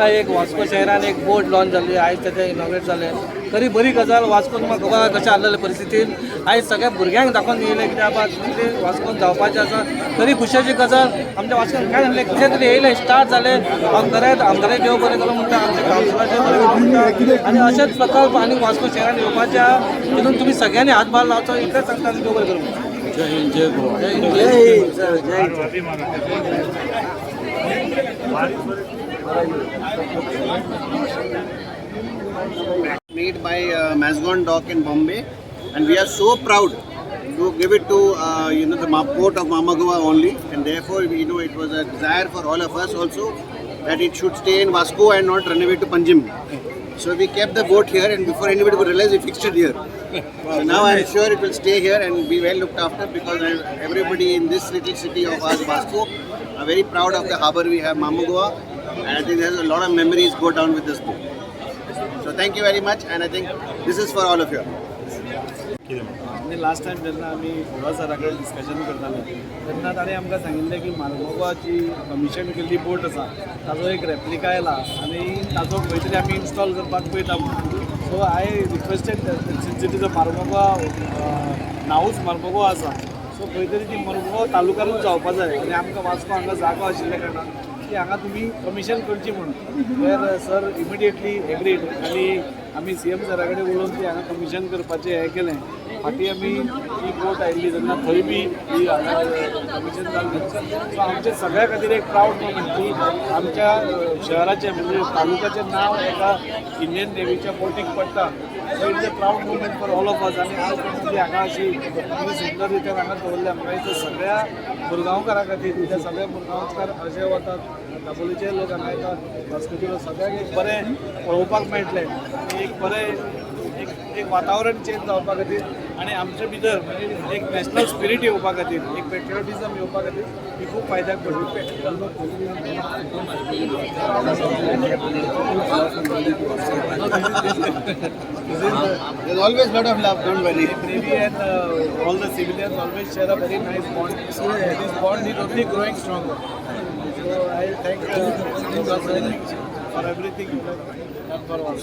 आमकां एक वास्को शहरान एक बोट लॉन्च जाल्ली आयज तेजें इनॉग्रेट जालें. खरी बरी गजाल. वास्कोन म्हाका खबर कशें आसलेले परिस्थितीन आयज सगळ्या भुरग्यांक दाखोवन दिलें कित्याक कितें वास्कोन जावपाचें आसा. खरी खुशाची गजाल. आमच्या वास्कोन काय जालें कितें तरी येयलें स्टार्ट जालें. खरेंच आमदाराक देव बरें करूं म्हणटा, आमच्या कावन्सिलराचें बरें करूं म्हणटा आनी अशेंच प्रकल्प आनी वास्को शहरान येवपाचे आहा. तितून तुमी सगळ्यांनी हातभार लावचो इतलेंच सांगता आनी देव बरें करूं म्हणटा. जय हिंद जय गोवा. जय हिंद जय हिंद सर जय made by Mazgon Dock in Bombay, and we are so proud to give it to the port of Mormugao only, and therefore it was a desire for all of us also that it should stay in Vasco and not run away to Panjim. So we kept the boat here, and before anybody would realize, we fixed it here. So now I am sure it will stay here and be well looked after, because everybody in this little city of ours, Vasco, are very proud of the harbour we have, Mormugao, and I think there's a lot of memories go down with this boat. So thank you very much, and I think this is for all of you. आनी last time जेन्ना आमी गोवा सरा कडेन discussion करताले तेन्ना ताणें आमकां सांगिल्लें की मोर्मुगांवची कमिशन केल्ली बोट आसा ताजो एक रेप्लिका येयला आनी ताजो खंय तरी आमी इन्स्टॉल करपाक पळयता म्हणून. So I requested since it is a Mormugao नांवूच मोर्मुगांव आसा, सो खंय तरी ती मोर्मुगांव तालुक्यानूच जावपा जाय आनी आमकां वास्को हांगा जागो आशिल्ल्या कारणान की हांगा तुमी कमिशन करची म्हणून. तर सर इमिडिएटली एग्रीड आनी आमी CM सरा कडेन उलोवन ती हांगा कमिशन करपाचें हें केलें. फाटीं आमी ही बोट आयिल्ली तेन्ना थंय बी ही हांगा कमिशन जाल्लें. सो आमच्या सगळ्या खातीर एक प्रावड मोमेंट की आमच्या शहराचें म्हणजे तालुक्याचें नांव एका इंडियन नेवीच्या बोटीक पडटा. So it's a proud moment for all of us. आनी आज ती हांगा अशी सुंदर रितीन हांगा दवरल्या म्हाका दिसता सगळ्या मुरगांवकारां खातीर, त्या सगळ्या मुरगांवकार अशे वतात दाबोलीचे लोक हांगा येतात, वास्कोचे लोक, सगळ्यांक एक बरें पळोवपाक मेळटलें आनी एक बरें एक वातावरण चेंज जावपा खातीर आनी आमचे भितर म्हणजे एक नॅशनल स्पिरीट येवपा खातीर, एक पेट्रियोटिजम येवपा खातीर ही खूब फायद्याक पडली. There's always lot of love, don't worry. Navy and all the civilians always share a very nice bond. This bond is only growing stronger. So I thank you for everything you have done for us.